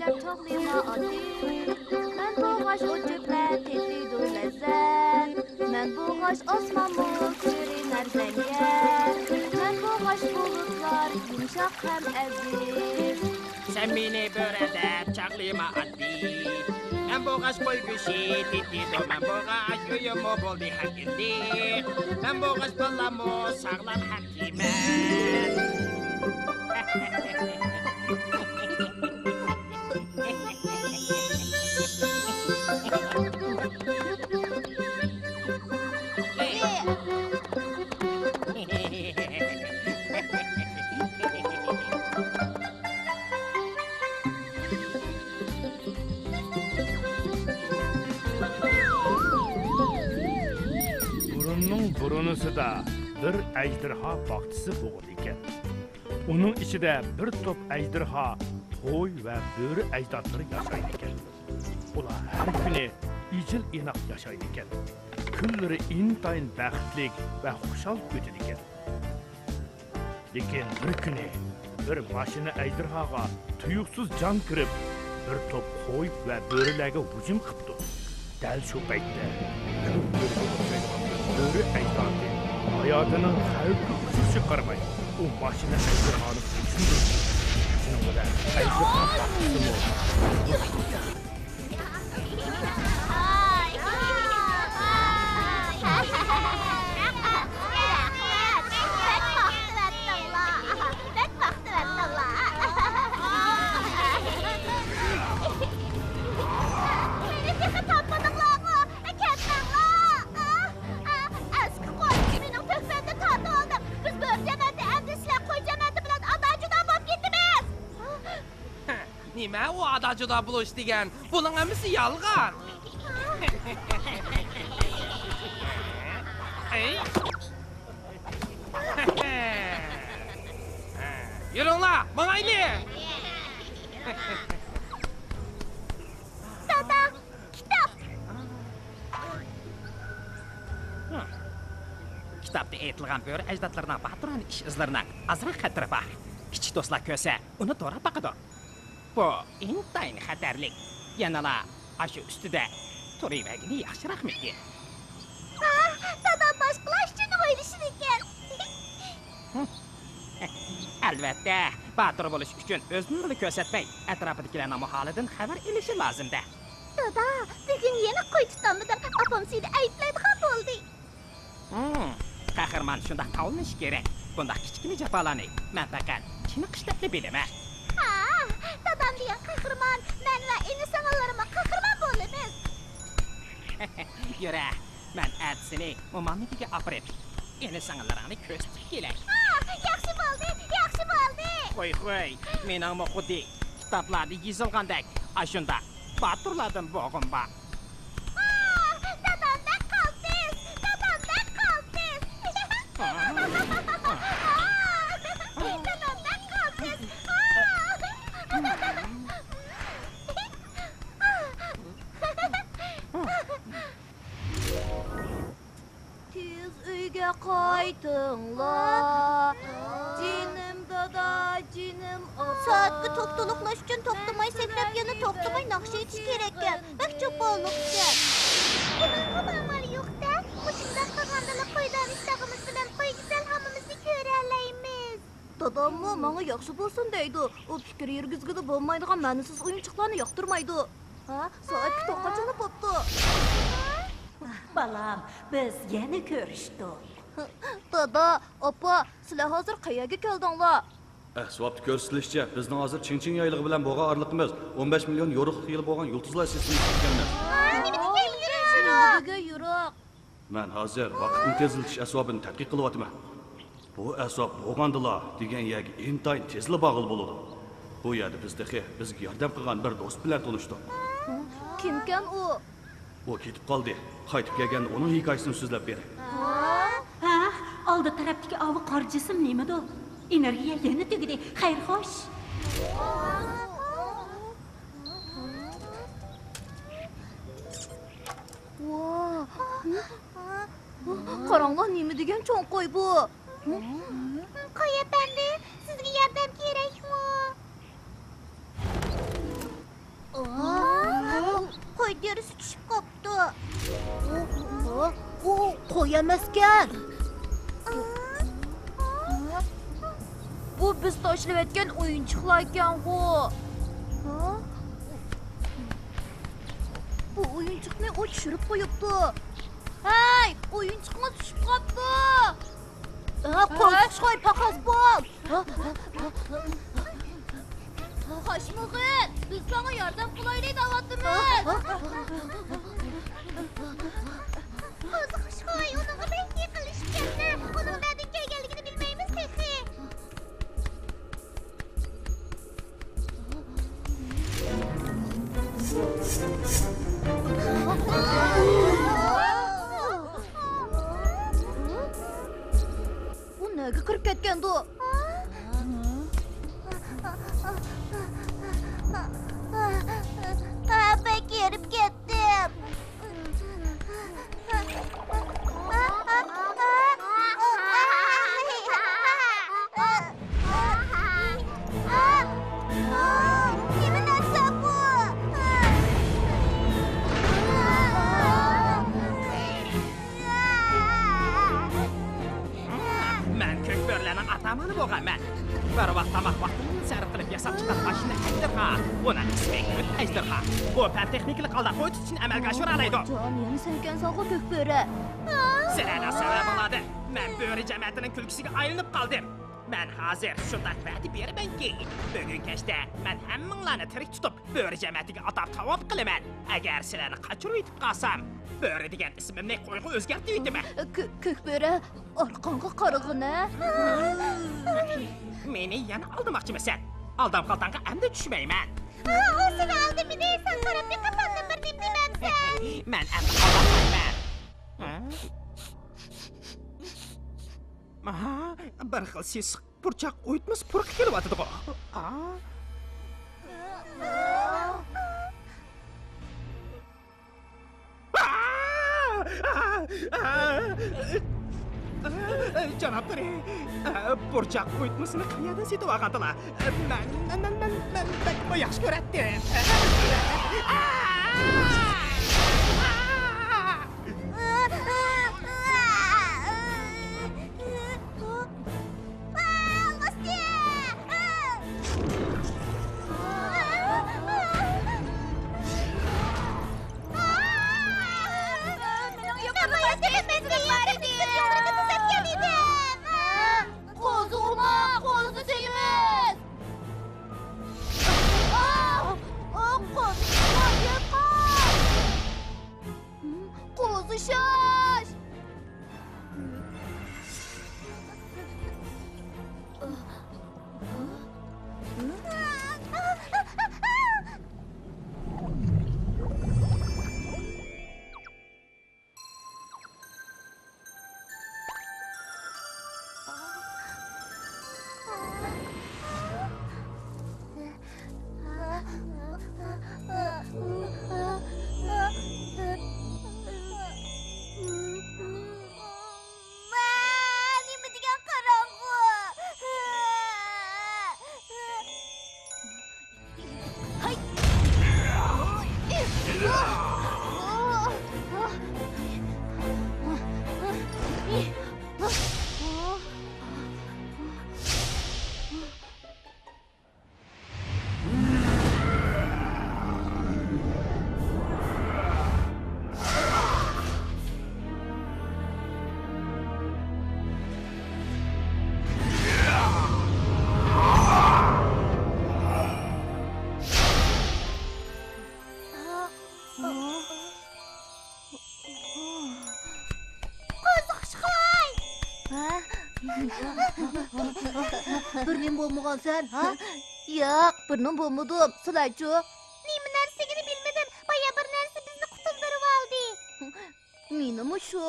çoğlima ati. Ben boğaç uçuklar tetidu lezzet. Ben boğaç osmanlı süriner zenyer. Ben boğaç bulutlar yumuşak hem aziz. Sen beni börede çoğlima ati. Ben boğaç koyguşi tetidu. Ben boğaç uyumu buldu hakindi. Ben boğaç balamı sağlam hakimet. Burunusida bir əjdirha baxçısı boğul ekan. Onun içinde bir top əjdirha, toy ve böğrü əcdadları yaşaydı ekan. Ular her günü icil inak yaşaydı ekan. Kunları intayın bəxtlik ve xuşal ötüdü ekan. Lekin bir günü bir maşina əjdirhaga tuyuqsuz can kirib, bir top qo'y ve böğrülerge hücum qıptı. Dal şu paytda böğrü əcdadı hayatının xavfli uçuşu qarmay, o maşina əcdirhanı uçundur. Şunun kadar əcdirha baxtısı mı? Nima o adacıda buluş degen? Bunun hemisi yalgan. Yürün la, mağaylı. Dada, kitap. Kitapta aytilgan böğrü əcdadlarına batıran iş izlarining azroq xatiri bor. Kichik do'stlar ko'rsa, uni to'g'ri boqadi. Bu intayin xatarlik. Yanala aşı üstüde turivagini yaxshiroq miki. Dada başqalar üçün o'ylashir ekan. Albatta, batir bo'lish uchun o'zini ko'rsatmay, atrofidagilarning holidan xabar olishi lozimda. Dada, bugun yana qo'y tutammidan opam seni ayblaydigan bo'ldi. Qahramon shunday qavlanish kerak. Bunday kichkina jafolarni men faqat chiniqishda bilaman. Dadam degan qahramon, men va ini-singillarima qahramon bo'lamiz. Yura, men atsini momamnikiga operib, ini-singillaringni ko'rsatib kelay. Yaxshi bo'ldi, yaxshi bo'ldi. Qo'y, mening xuddi kitoblarda yozilgandek, ashunda baturlardan bo'g'im bor. Dadamdan qolsiz, dadamdan qolsiz. Dadamdan qolsiz. Tez uyga qaytinglar. Jinim dada, jinim opa. Soatga to'xtaliqlash uchun to'xtamay sakrab, yana to'xtamay naqsh etish kerak ekan. Bak cho'polliqcha. Buning xabari yo'q-da. Mushunday qilganda qo'ydan istag'imiz bilan qo'y go'zal hammamizni ko'ra olamiz. Dadammi menga yaxshi bo'lsin deydi. U fikr yurgizgida bo'lmaydigan ma'nisiz o'yinchiqlarni yoqtirmaydi. Soatga to'xtachini bo'pti. Balam, biz yana ko'rishdik. Dada, opa, sizlar hozir qayerga keldinglar? Swapni ko'rsatilishicha, bizning hozir Ching-Ching yayligi bilan bo'lgan orliqimiz 15 million yo'riq yil bo'lgan yulduzlar sistemasiga kelganmiz. Nimaga yo'riq? Men hozir vaqtni tezlatish asbobini tadqiq qilyapman. Bu asbob bo'lgandila degan yerga intayin tezli bog'il bo'ladi. Bu yerda bizga yordam qilgan bir do'st bilan tanishdik. Kimkan u? U ketib qoldi. Qaytib kelganda uning hikoyasini so'zlab beray. Oldi tarafdagi ovi qor jism nimada? Energiya yana tugdi. Xayr xo'sh. Qaranglar, nima degan cho'ng qo'y bu? Qo'y efendi, sizga yordam kerakmi? derisi tushib qopti. U qo'y emaskan. Bu biz tashlayotgan o'yinchoqlar ekan-ku. Bu o'yinchoqni u tushirib qo'yibdi. Hey, o'yinchoqni tushib qopti. Qo'y paqas bo'l. Hoshmug'in, biz sana yordam qilaylik davatimiz. Qo'ziqishqoy, uningga bekki qilishganlar. Uning dadin kelganligini bilmaymiz texi. Bu nega kirib ketgandi? Pek yerib ketdim. Nima narsa bu? Men ko'k bo'rlarning atamani bo'lganman. Bir vaqt tamoq vaqtini sarf qilib yasab chiqqan mashina Əjdiha. Buni ismi Əjdiha. Bu fan texniklik alda qo'yish uchun amalga oshira oladi. Jon, yana sen ekansan-ku ko'kböre. Sizlarga sabab bo'ladi. Men bo'ri jamoatining kulkisiga aylanib qoldim. Men hozir shunday va'da beramanki, bugun kechda men hammanglarni tirik tutib, bo'ri jamoatiga atab tavob qilaman. Agar sizlarni qochirib yetib qolsam, bo'ri degan ismimni qo'yga o'zgartirib yetaman. Ko'kböre, orqangga qarag'ina. Meni yana aldamoqchimisan? Aldam qaltanga endi tushmayman. O seni aldimi deysan, qarab kafandan bir nim demamsan. Men endi aldamayman. Bir xil siz burchaq o'yitmas purq kelyotidi-ku. Janoblar, burchaq o'yitmasini qayerdan setib olgandilar? Men yaxshi ko'ratdim. Birinin bo'lmagan sen, ha? Yo'q, birinin bo'lmadim. Sizlarchi? Nima narsigini bilmadim. Boya bir narsa bizni qutuldirib oldi. Menimi shu,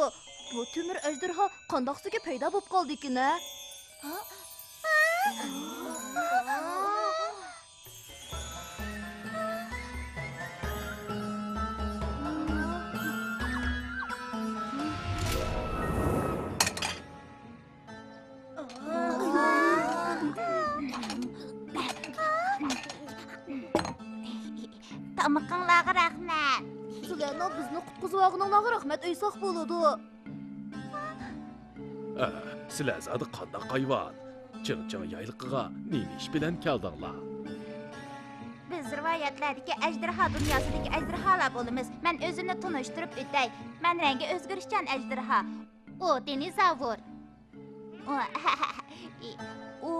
bu temir ejderha qandoqsiga paydo bo'lib qoldi ekan-a? Tamaqınlağı rahmat. Bularni bizni qutqizib rahmat aytsak bo'ladi. Sizlar zodi qanday qayvan? Ching-ching yayliqiga nima ish bilan keldinglar? Biz rivoyatlardagi əjdirha dunyosidagi əjdirhalar bo'lamiz. Men o'zimni tunishtirib o'tay. Men rangi o'zgarishchan əjdirha. O dinozavr. O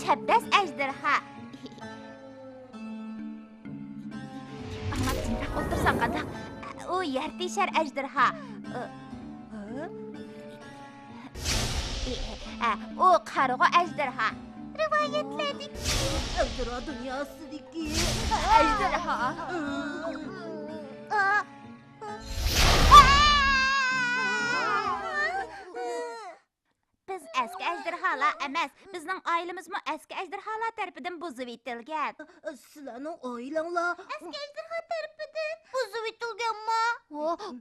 chapdas əjdirha. Ama tinchroq o'tirsan qanday? O yer teshar əjdirha. O qarg'a əjdirha. Rivoyatlardagi əjdirha dunyosidagi əjdirha. Biz eski əjdirhalar emas, bizning oilamizmi eski əjdirhalar tarafidan buzib etilgan. Sizlarning oilanglar Eski əjdirha tarafidan buzib etilganmi?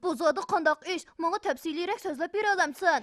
bu zodi qandaq ish? Menga tafsiliyroq so'zlab bera olamsan?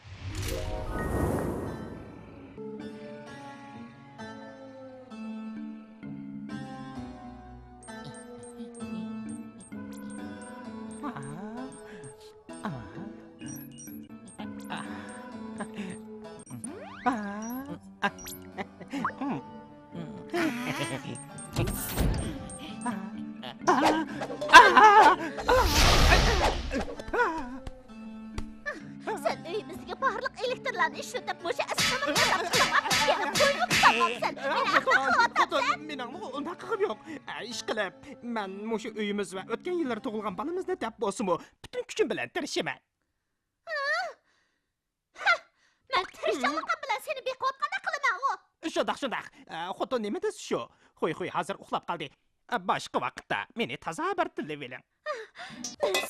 Sen uyimizdagi barliq elektrlarni ishlatib o'sha asrama yana qo'yib qo'yapsan. Meni aql Meningmi unaqa qilib yo'q. Ish qilib, men mushu uyimiz va o'tgan yillar tug'ilgan bolamizni deb bo'lsa-mu, butun kuchim bilan tirishaman. Men tirishchiligim bilan seni beqiyotganda qilaman-ku. Shundoq. Xotin nima desiz shu? Qo'y, hozir uxlab qoldi. Boshqa vaqtda meni toza bir tilib oling.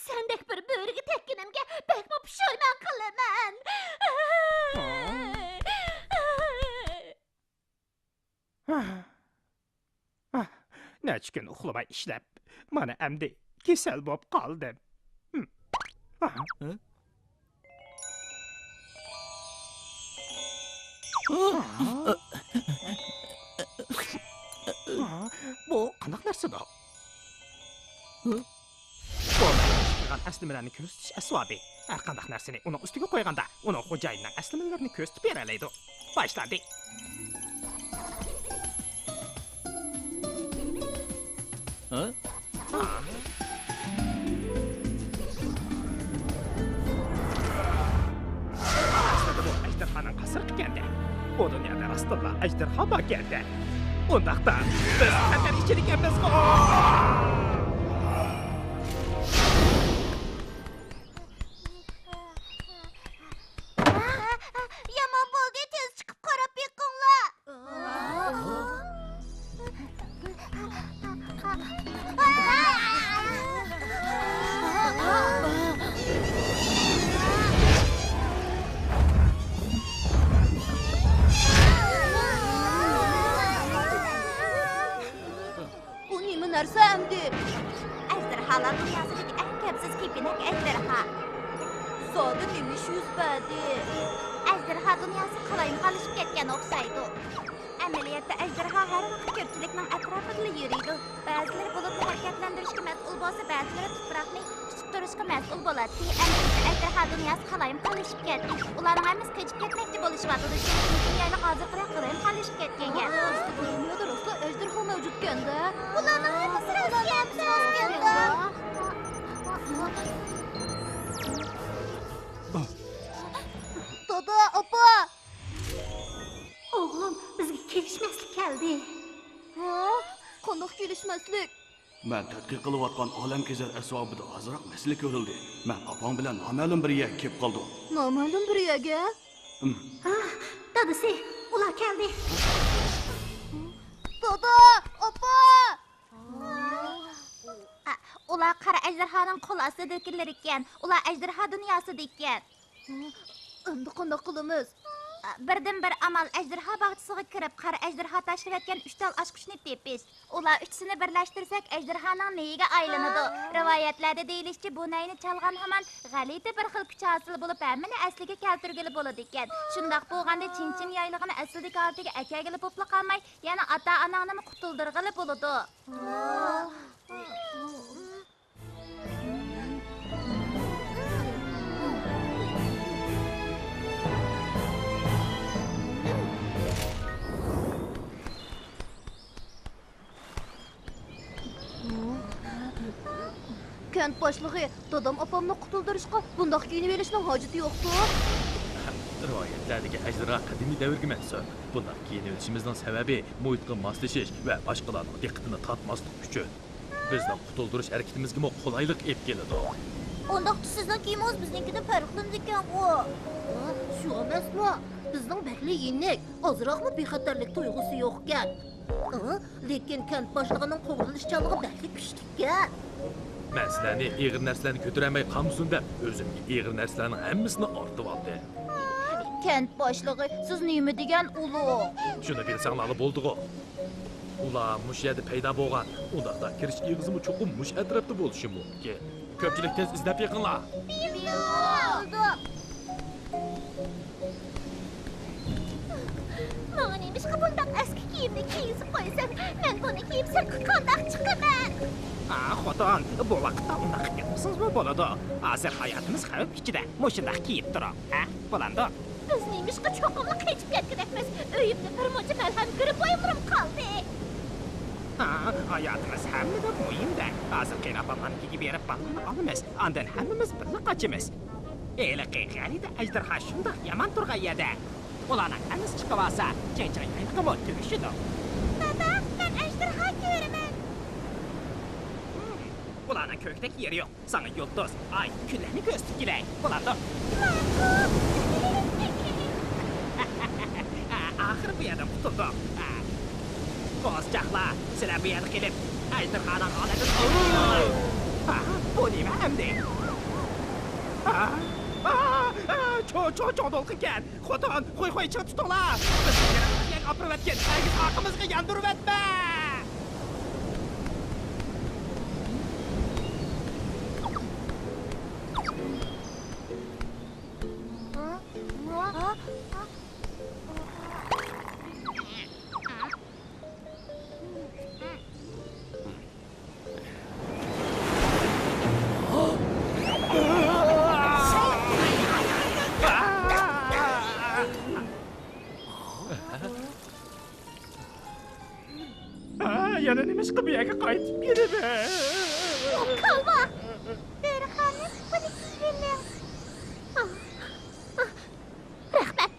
Sendek bir bo'riga tekkinimga bekma pushaymon qilaman. Necha kun uxlamay ishlab, mana endi kasal bo'lib qoldim. Bu qanday narsadir? Bu aslimalarni ko'rsatish asbobi. Har qanday narsani uning ustiga qo'yganda, uning xo'jayinining aslimalarini ko'rsatib beralaydi. Boshladik. Aslida bu ejderhaning qasri ekan-da. Bu dunyoda rostilla ejderha bor ekan-da. Undaqda biz xatar ichida emasmi? Yomon bo'ldi, tez chiqib qarab beqinglar. Bu nima narsa endi? Ejderhalar dunyosidagi eng kapsiz kepinak ejderha. Zodi nima ish yuz berdi? Ejderha dunyosi qalayim qolishib ketgan o'xshaydi. Amaliyotda ejderha har vaqt ko'pchilikning atrofida yuriydi. Ba'zilari bulutni harakatlantirishga mas'ul bo'lsa, ba'zilari tuproqni tutib turishga mas'ul bo'ladi. Amaliyotda ejderha dunyosi qalayim qolishib ketdi. Ularning hammasi qochib ketmoqchi bo'lishyapti. Shuning uchun yana hozirqiroq qalayim qolishib ketgan. Dunyoda rostla ejderha mavjud ekan-da. Ularning hammasi rostganda. Dada, opa! O'g'lim, bizga kelishmaslik keldi. Qandoq kelishmaslik? Men tadqiq qilayotgan olamkezar asbobida ozroq masala ko'rildi. Men opam bilan noma'lum bir yerga kelib qoldim. Noma'lum bir yerga? Dadasi, ular keldi. Dada, opa! Ular qara ejderhaning qo'l ostidagilar ekan. Ular ejderha dunyosida ekan. Endi qandoq qilamiz? Birdən bir amal əjdirha bağçısına kirib, qara əjdirha taşıyotgan 3 dal aşquşni tepish. Ular üçsini birləştirsək əjdirhaning neyiga aylanadi. Rivoyatlarda deyilishicha, bu nayni chalgan hamon g'alati bir xil kuch hosil bo'lib, hammani asliga keltirgili bo'ladi ekan. Shundaq bo'lganda Chinchim yaylig'ini asldagi holatiga akagili bo'pla qolmay, yana ota-onangni qutuldirgili bo'ladi. Kent boshlig'i, dadam opamni qutuldirishga bundaq kiyinib olishning hojati yo'qdir. Rivoyatlardagi ejderha qadimiy davrga mansub. Bunday kiyinib olishimizning sababi muhitga moslashish va boshqalarning diqqatini tortmaslik uchun. Bizning qutuldirish harakatimizga qulaylik olib keladi. Undaqda sizning kiyimingiz biznikidan farqlanadi ekan-ku. Shu emasmi? Bizning bakli yinnik, ozroqmi bexatarlik tuyg'usi yo'q ekan. Lekin kent boshlig'ining qo'g'rilishchanligi bakli kuchlikan. Men sizlarni ig'ir narsalarni ko'tarolmay qolmasin deb, o'zimga ig'ir narsalarning hammasini ortib oldim. Kent boshlig'i, siz nima degan ulug'? Shuni bilsanglar bo'ldi-ku. Ular mush yerda paydo bo'lgan. Undaqda kirish ig'izimi cho'qim mush atrofda bo'lishi mumkin. Ko'pchilik tez izlab yiqinglar. Mana nemishqa bundaq eski kiyimni kiyizib qo'ysam, men buni kiyib sirtqa qandoq chiqaman? Xotin, bu vaqtda unaqa ketmasingizmi bo'ladi? Hozir hayotimiz xavf ichida. Mushundaq kiyib turib, bo'landi. Biz nemishqa cho'qimni qechib ketganimiz, uyimda bir muncha malham kirib o'yimrim qoldi. Hayotimiz hammada muhimda. Hozir qiynoqlarnikiga berib balonni olamiz. Ondan hammamiz birga qochamiz. Eliqi g'alida ejderha shundoq yomon turgan yerda. Ularning hammasi chiqib olsa, Chinchim yaylig'imi tugishidi. Baba, men ejderha ko'raman. Ularning ko'kdagi yeri yo'q. Sana yulduz, ay, kunlarni ko'z tikilay. Bo'ladi. Axir bu yerdan qutuldim. Qo'zchaqlar, sizlar bu yerga kelib, ejderhaning holatini bu nima hamdi? Çok dolqinkan. Xotin, qo'y chiqib tutinglar. Bizga opirib o'tgan, haqimizga yondirib o'tma. Yana nimishqa bu yerga qaytib kelaman. Qalma. Böreğini buni kiyindim. Rahmat.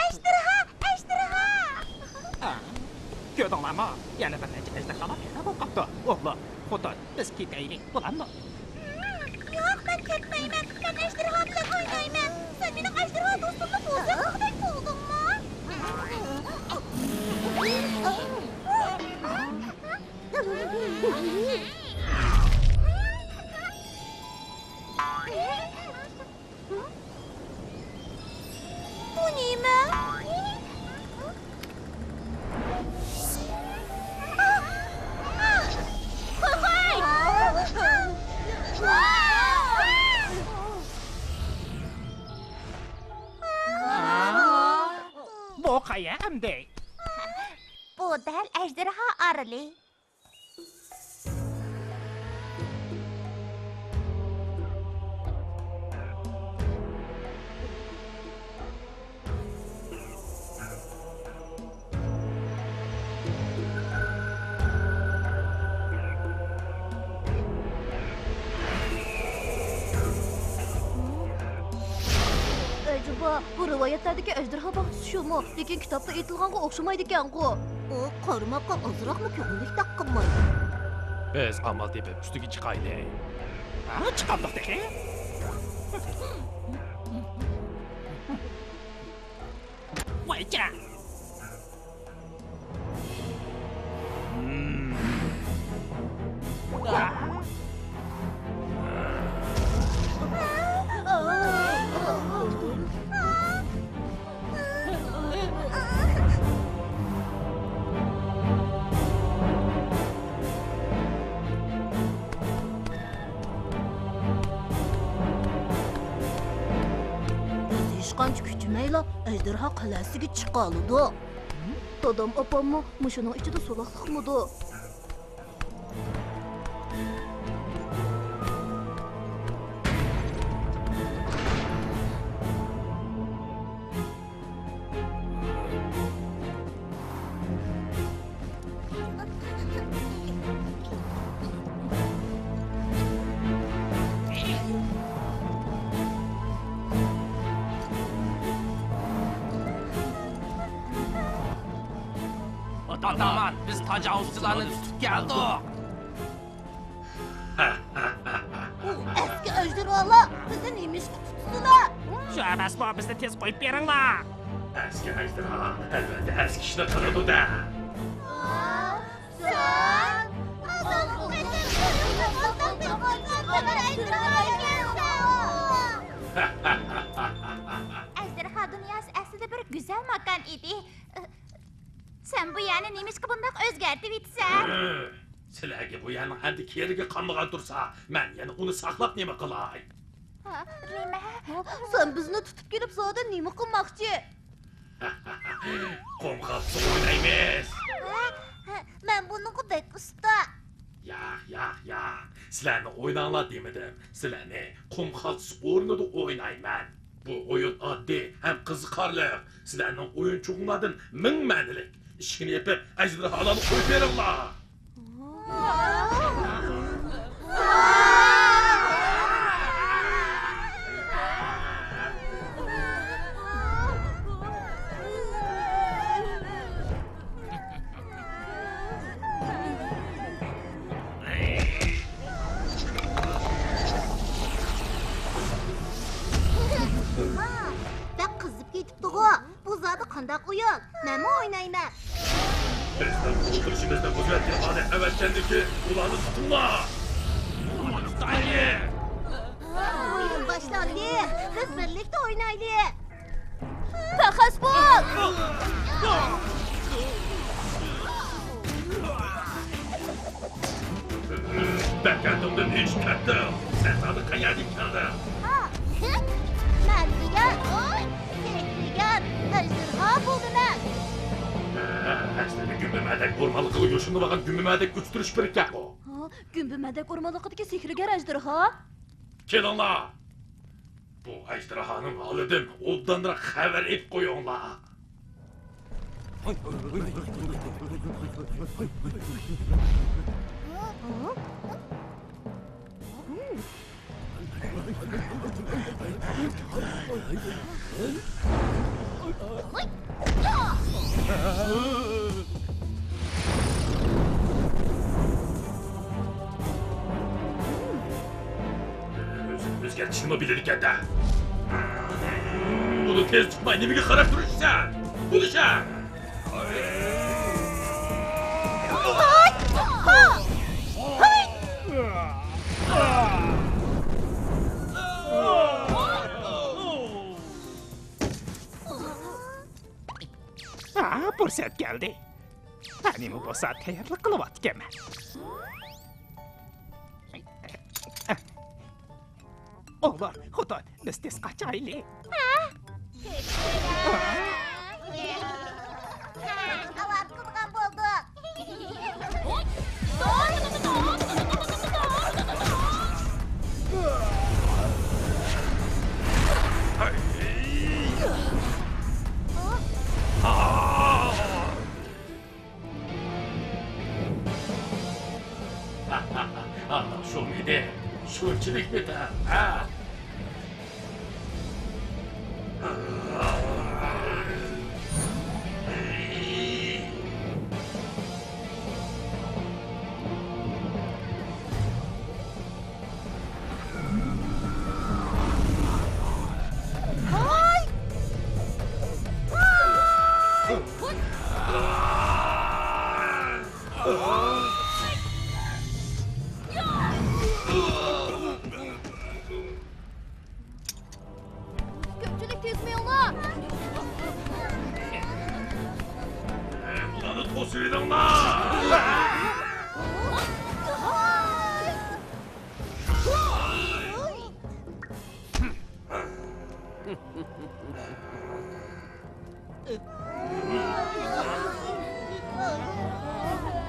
Ejderha, ejderha. Ko'rdinglarmi? Yana bir necha ejderhalar yana bo'lib qoldi. O'g'li, xotin, biz ketaylik, bo'ladimi? Yo'q, men ketmayman. Men ejderha bilan o'ynayman. Sen mening ejderha do'stimni bo'zaqdek bo'ldingmi? Bu nima? Bu qaya hamdi? Bu dal ejderha arili. Acaba bu rivoyatlardagi ejderha baxtisi shumi? Lekin kitobda aytilganga o'xshamaydi ekan-ku. O, qarmoqqa ozroqmi ko'ngillik taqqanmaydi. Biz amal tepib ustiga chiqaylik. Chiqardik deki. Voycha. Hech qancha kuchmayla ejderha qalasiga chiqa oladi. Dadam opammi mushuning ichida soloqliqmidi? Aman, biz təcavüzçülərini tutub gəldik. Eski ejderhalar bizi neymiş tuttular? Şu əbəs bu, bizni tez qoyub veringlar. Eski ejderha elbette eski işine tanıdı da. Sen? Adamın Ejderha dünyası aslında bir güzel makan idi. Sen bu yani neymiş ki bundak özgertip itsen? Sizlarga bu yerning handiki yeriga qolmagan tursa, men yana uni saqlab nima qilay? Rima. Sen bizni tutib kelib zoda nima qilmoqchi? Qo'mqatsa o'ynaymiz. Ben bunu bek usta. Yo'q. Sizlarni o'ynanglar demadim. Sizlarni qo'mqatsa o'rnida o'ynayman. Bu o'yin oddiy ham qiziqarli. Sizlarning o'yincho'nglardan ming ma'nilik. İşini yapıp ejderhalarni qo'yib beringlar. Bak kızıp ketipti o. Bu zadı qandaq o'yin. Nima o'ynayman? Bizden kurtuluşumuzda kudret yapanı evetkendeki ulanı tutunlar. Haydi. Oyun başlandı. Biz birlikte oynaylı. Takas bul. Ben kendimden hiç terttim. Sen zaten kayadın kaldın. Ben diyen, sen ejderha buldum ben. Aslında gümbümədək vurmalı qılı yoşunu baxan gümbümədək güçtürüş bir kək o. Gümbümədək ormalıqdaki sihirgar ejderha. Kelinlar. Bu ejderhanın halıdan obdanıra xəbər et qoyunlar. Özümüz geçişimi bilirken de. Bunu tez tutmayın, ne bileyim karak duruşsan. Buluşa. Fürsət gəldi. Hənimi bu saat təyərli qılıb atgəmə. Oğlar, xuda, biz tez qaçaylı. Avar kılgan buldu. Allah şu miydi? Şu içilik miydi? Ha? Köpçülük tezmiyorlar. Ulanı tosuyordun lan!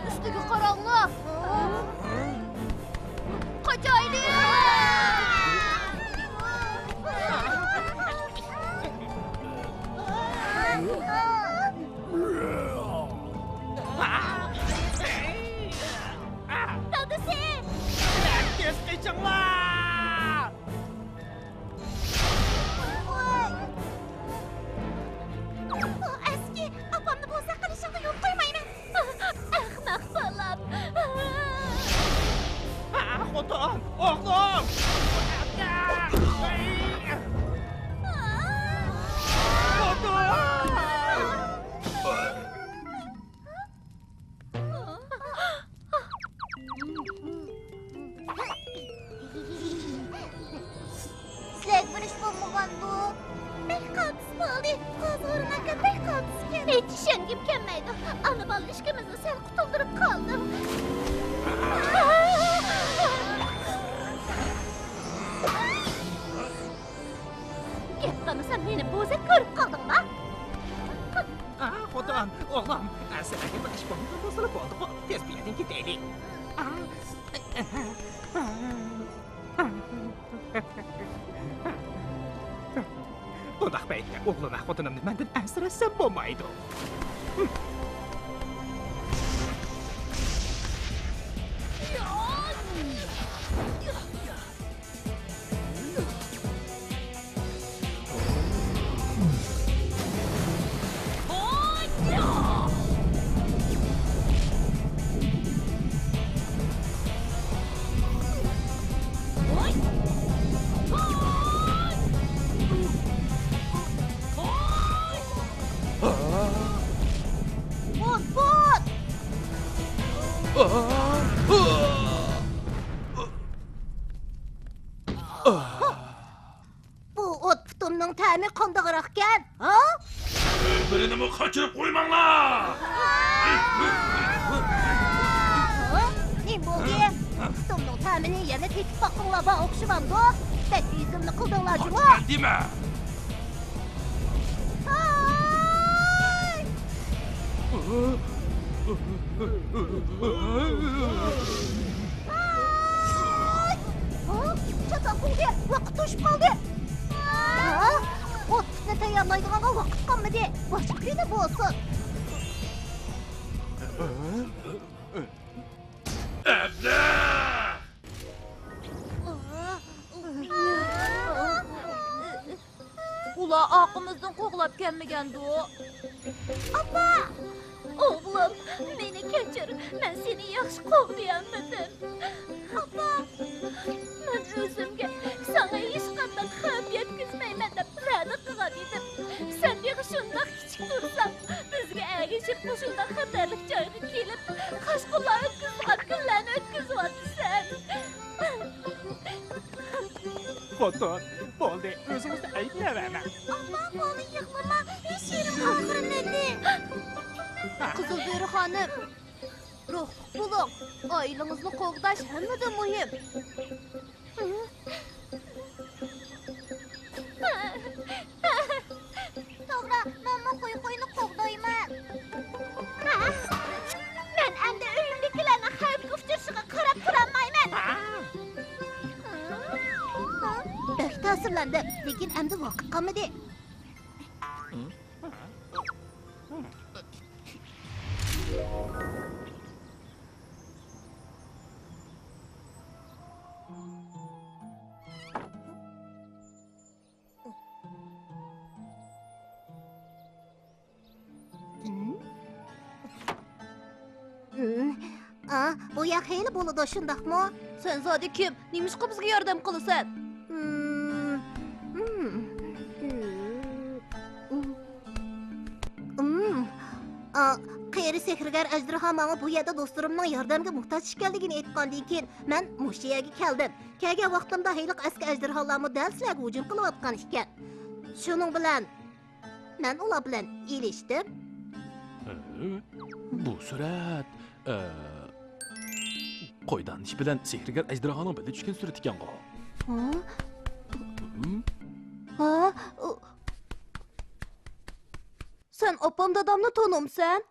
Üstüge karanlık. Kaçaylı. Dadısı. Kes kaçınlar! Eski, apamni bo'lsa qilishimga yo'l qo'ymayman. Ahmoq bolam. Xotin, o'g'lim! Sizlar bir ish bo'lmagandu. Bek qaltis bo'ldi. Hozirnaqa bek qaltis ekan. Hech ishongim kelmaydi. Ana bola ishimizni sen qutuldirib qolding. Gap qilmasam meni bo'zak ko'rib qoldingmi? Xotin, o'g'lim, sizlarga bir ish bo'lmagan bo'lsa bo'ldi. Tez bu yerdan ketaylik. Bundoq paytda o'g'lim va xotinimni mendan asrasam bo'lmaydi. Bu ot putumning ta'mi qandaqroq ekan, ha? Birini kaçırıp koymanglar! Ne bo'ldi? Putumning ta'mini yana tetib boqinglar, ba o'xshamamdi. Taklifimni qildinglar-ku. Kaçıran deme! Çatal bo'ldi, vaqt to'shib qoldi. Otni tayyorlaydiganga vaqt qolmadi. Boshqa kuyda bo'lsin. Əzə! Ular oqimizdan qo'g'lab kelmagandu. Apa! Oğlum, beni kechir. Men seni yaxshi qovdiyanmidim. Apa! Men o'zimga sana hech qanday xavf yetkazmayman deb va'da qilgan edim. Sen beni shundoq kichik tursam, bizga ergashib shundoq xatarli joyga kelib, qashqullar o'tkazgan kunlarni o'tkazyapsan. Xotin, bo'ldi, o'zimizni ayblayverma. Aman bola yig'lama, hech yerim og'rinadi. Qizilberi xonim, ruhliq bo'ling. Oilangizni qo'g'dash hammadan muhim. To'g'ri, men qo'yni qo'g'dayman. Men endi uyimdagilarni xavfga uchrashiga qarab turolmayman. Bek ta'sirlandim, lekin endi vaqt qolmadi. Bu yak heyli bo'ladi shundaqmi? Sen zodi kim? Nimishqa bizga yordam qilasan? Qeri sehrgar əjdiha menga bu yerda do'stlarimning yordamga muhtoj ekanligini aytgandan keyin men mushu yerga keldim. Kelgan vaqtimda heyliq eski əjdihalarni dal sizlarga hujum qilayotgan ekan. Shuning bilan men ular bilan elishdim. Bu surat qo'ydan ish bilan sehrgar ejderhoning bili tushgan surat ekan-ku. Sen opam dadamni tanımsan?